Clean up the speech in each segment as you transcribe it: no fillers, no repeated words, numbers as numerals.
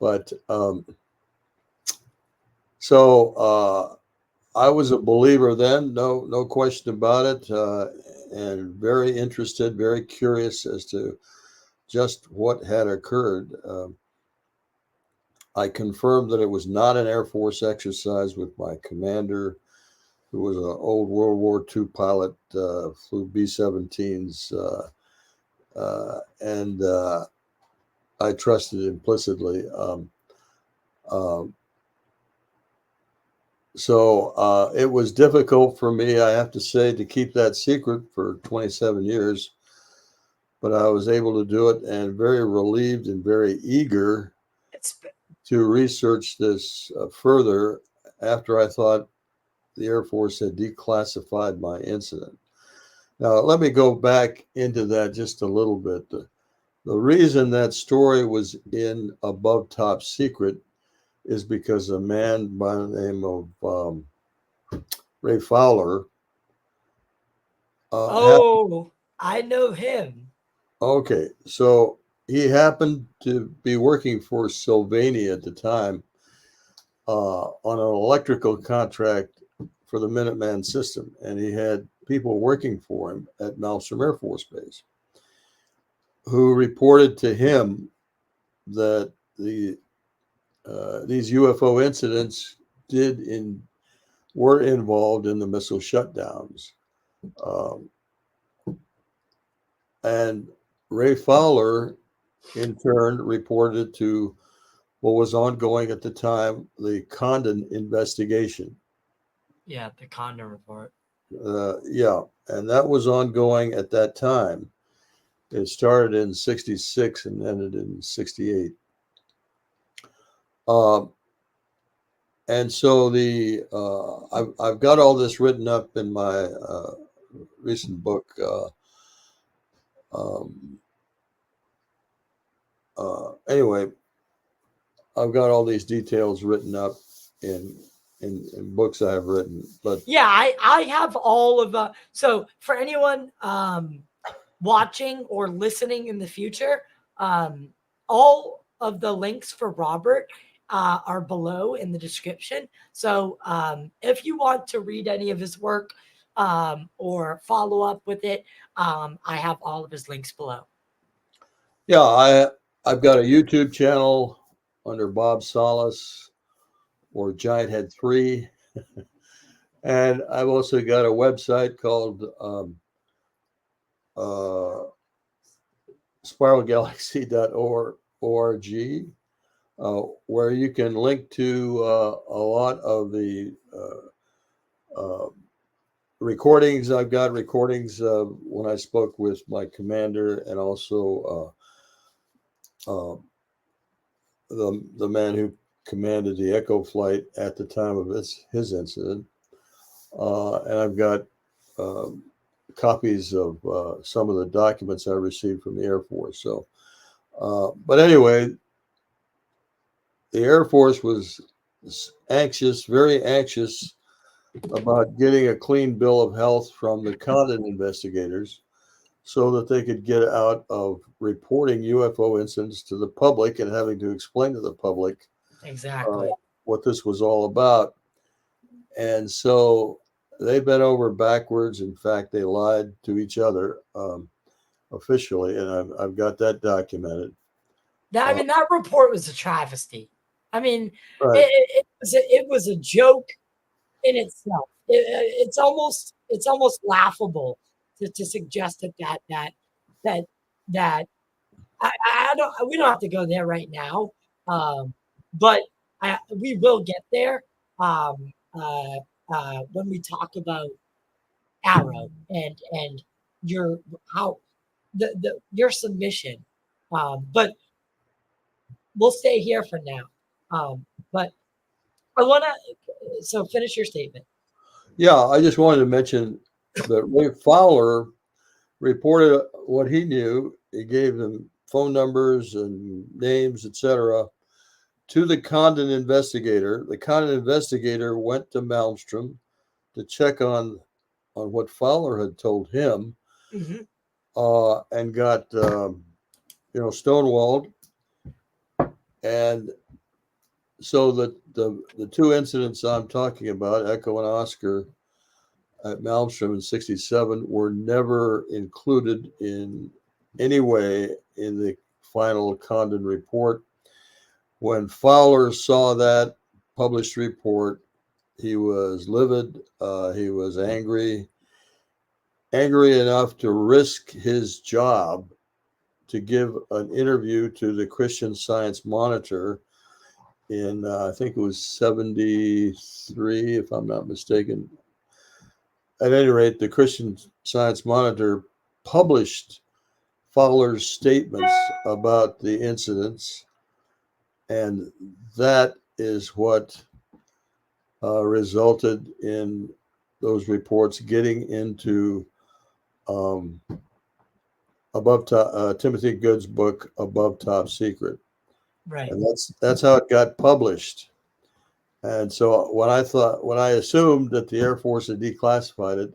But so I was a believer then, no question about it, and very interested, very curious as to just what had occurred. I confirmed that it was not an Air Force exercise with my commander, who was an old World War II pilot, flew B-17s, and I trusted implicitly. Um, so it was difficult for me, I have to say, to keep that secret for 27 years, but I was able to do it, and very relieved and very eager It's to research this further after I thought the Air Force had declassified my incident. Now, let me go back into that just a little bit. The reason that story was in above top secret is because a man by the name of Ray Fowler happened. oh, I know him. Okay, so he happened to be working for Sylvania at the time on an electrical contract for the Minuteman system, and he had people working for him at Malmstrom Air Force Base who reported to him that these UFO incidents did in were involved in the missile shutdowns, um, and Ray Fowler in turn reported to what was ongoing at the time, the Condon investigation. Yeah, the Condor Report. Yeah, and that was ongoing at that time. It started in '66 and ended in '68. Um, and so I've got all this written up in my recent book. Um, anyway, I've got all these details written up in in books I have written. But Yeah, I have all of so for anyone watching or listening in the future, um all of the links for Robert are below in the description. So if you want to read any of his work or follow up with it, I have all of his links below. yeah, I've got a YouTube channel under Bob Salas or Giant Head 3. And I've also got a website called uh, spiralgalaxy.org, where you can link to a lot of the uh, recordings. I've got recordings when I spoke with my commander, and also the man who commanded the Echo flight at the time of his incident. And I've got um, copies of some of the documents I received from the Air Force. So, but anyway, the Air Force was anxious, very anxious about getting a clean bill of health from the Condon investigators so that they could get out of reporting UFO incidents to the public and having to explain to the public uh, Exactly. what this was all about. And so they bent over backwards. In fact, they lied to each other officially, and I've got that documented. That I Uh, mean, that report was a travesty. I mean, right. it was a joke in itself. It's almost laughable to suggest that that I don't we don't have to go there right now, but we will get there when we talk about Arrow and your how the your submission. But we'll stay here for now. But I want to so finish your statement. Yeah, I just wanted to mention that Ray Fowler reported what he knew. He gave them phone numbers and names, etc., to the Condon investigator. The Condon investigator went to Malmstrom to check on what Fowler had told him, Hmm. and got stonewalled. And so the two incidents I'm talking about, Echo and Oscar at Malmstrom in '67, were never included in any way in the final Condon report. When Fowler saw that published report, he was livid. He was angry enough to risk his job to give an interview to the Christian Science Monitor in, I think it was '73, if I'm not mistaken. At any rate, the Christian Science Monitor published Fowler's statements about the incidents, and that is what resulted in those reports getting into Timothy Good's book Above Top Secret, Right. and that's how it got published. And so when I assumed that the Air Force had declassified it,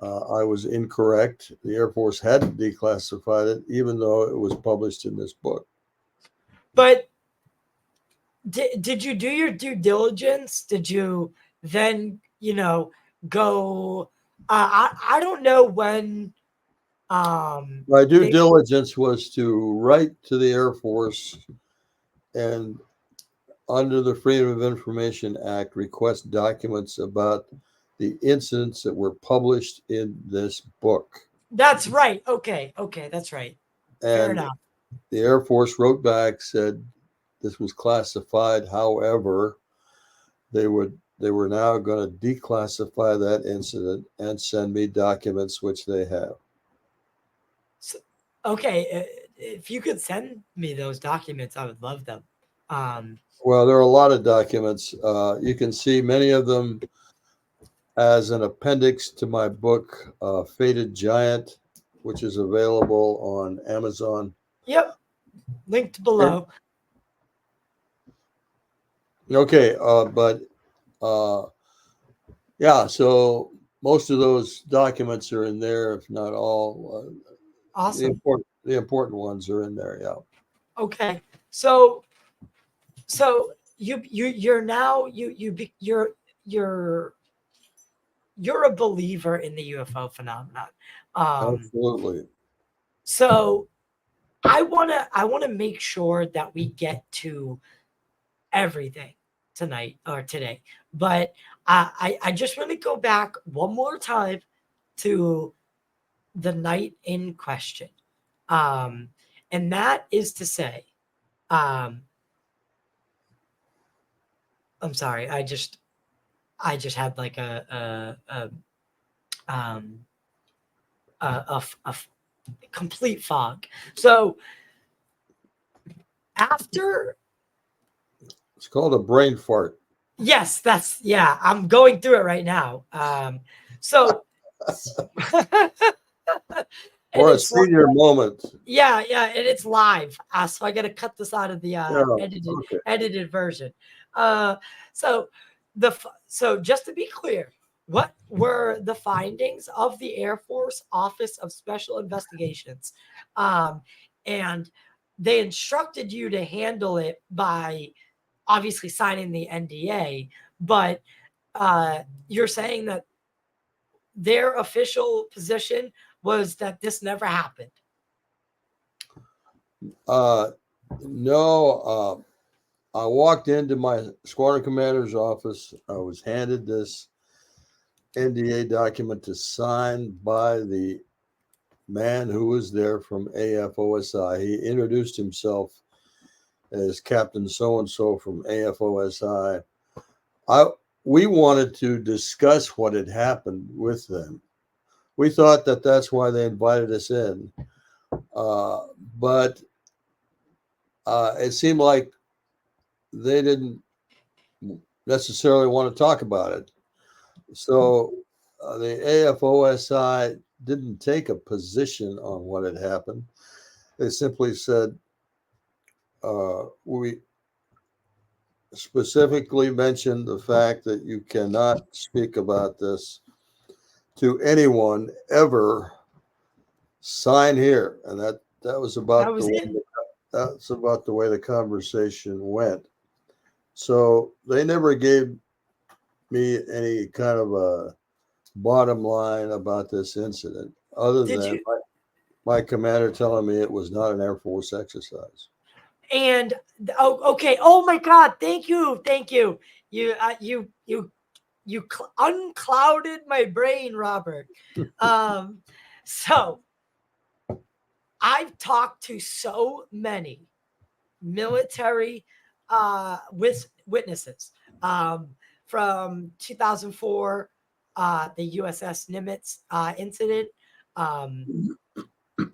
I was incorrect. The Air Force hadn't declassified it, even though it was published in this book. But did you do your due diligence? Did you then, go? I don't know when. My due diligence was to write to the Air Force and, under the Freedom of Information Act, request documents about the incidents that were published in this book. That's right. Okay, that's right. Fair And enough. the Air Force wrote back, said this was classified. However, they were now going to declassify that incident and send me documents, which they have. So, okay, if you could send me those documents, I would love them. Well, there are a lot of documents. You can see many of them as an appendix to my book, Fated Giant, which is available on Amazon. Yep, linked below. Okay, but yeah, so most of those documents are in there, if not all. Awesome. The important ones are in there. Yeah. Okay, so you're now you're a believer in the UFO phenomenon. Absolutely. So I wanna make sure that we get to everything tonight or today, but I just want to go back one more time to the night in question, and that is to say, I'm sorry, I just had like um a complete fog. So after, It's called a brain fart. yes, I'm going through it right now. So Or a senior moment. Yeah, and it's live. So I got to cut this out of the edited version. So so just to be clear, what were the findings of the Air Force Office of Special Investigations? And they instructed you to handle it by obviously signing the NDA, but you're saying that their official position was that this never happened. No, I walked into my squadron commander's office. I was handed this NDA document to sign by the man who was there from AFOSI. He introduced himself as Captain so-and-so from AFOSI. We wanted to discuss what had happened with them. We thought that that's why they invited us in. But it seemed like they didn't necessarily want to talk about it. So the AFOSI didn't take a position on what had happened. They simply said, we specifically mentioned the fact that you cannot speak about this to anyone ever. Sign here. And that was about That was it. that's about the way the conversation went. So they never gave me any kind of a bottom line about this incident, other Did than you? my commander telling me it was not an Air Force exercise. And oh, okay. Oh my God! Thank you, thank you. You unclouded my brain, Robert. So I've talked to so many military witnesses from 2004, the USS Nimitz incident, um,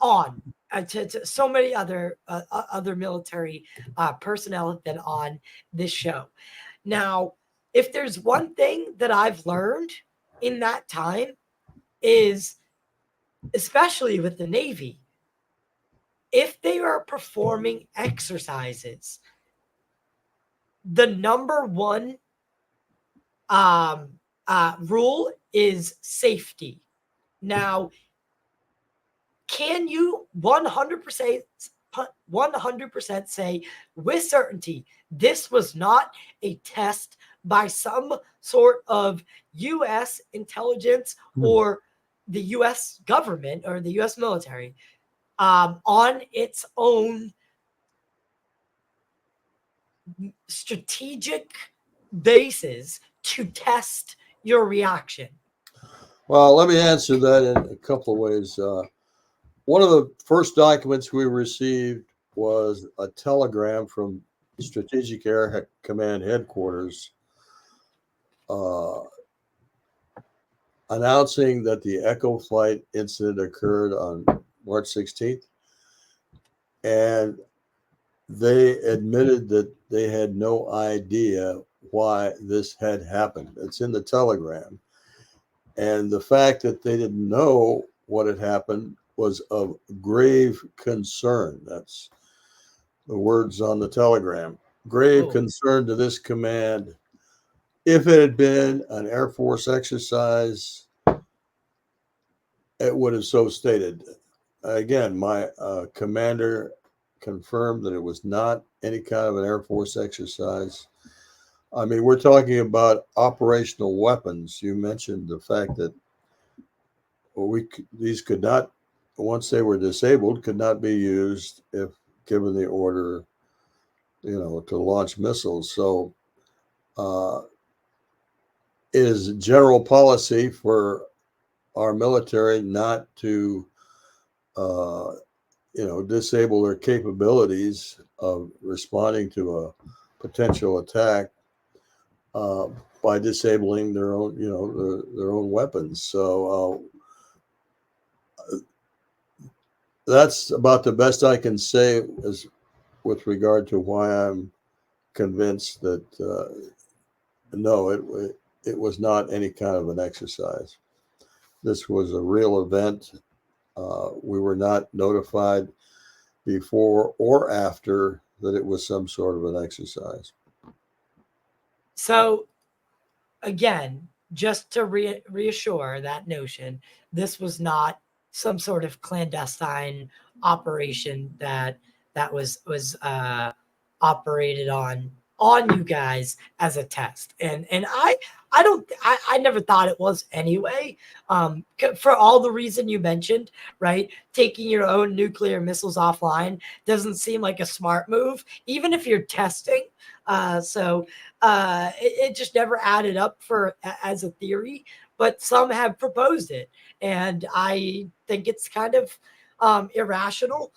on to so many other military personnel have been on this show. Now, if there's one thing that I've learned in that time is, especially with the Navy, if they are performing exercises, the number one rule is safety. Now, can you 100% say with certainty this was not a test by some sort of U.S. intelligence or the U.S. government or the U.S. military on its own strategic basis to test your reaction? Well, let me answer that in a couple of ways. One of the first documents we received was a telegram from Strategic Air Command Headquarters uh, announcing that the Echo flight incident occurred on March 16th. And they admitted that they had no idea why this had happened. It's in the telegram. And the fact that they didn't know what had happened was of grave concern. That's the words on the telegram. Grave concern to this command. If it had been an Air Force exercise, it would have so stated. Again, my commander confirmed that it was not any kind of an Air Force exercise. I mean, we're talking about operational weapons. You mentioned the fact that these could not, once they were disabled, could not be used if given the order, to launch missiles. So it is general policy for our military not to, disable their capabilities of responding to a potential attack by disabling their own, their own weapons. So that's about the best I can say as with regard to why I'm convinced that no, it was not any kind of an exercise. This was a real event. We were not notified before or after that it was some sort of an exercise. So, again, just to reassure that notion, this was not some sort of clandestine operation that was operated on you guys as a test. And I never thought it was anyway. For all the reason you mentioned, right? Taking your own nuclear missiles offline doesn't seem like a smart move, even if you're testing. It just never added up as a theory, but some have proposed it, and I think it's kind of irrational.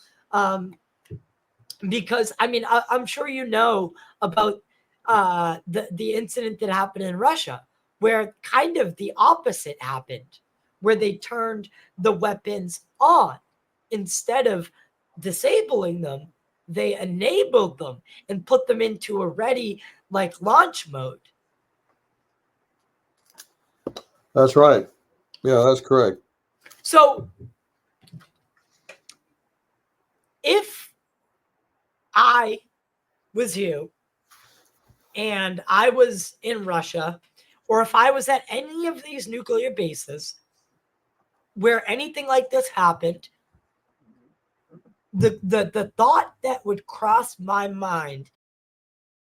Because I mean, I'm sure you know about the incident that happened in Russia, where kind of the opposite happened, where they turned the weapons on instead of disabling them. They enabled them and put them into a ready launch mode. That's right. Yeah, that's correct. So if I was you and I was in Russia, or if I was at any of these nuclear bases where anything like this happened, the thought that would cross my mind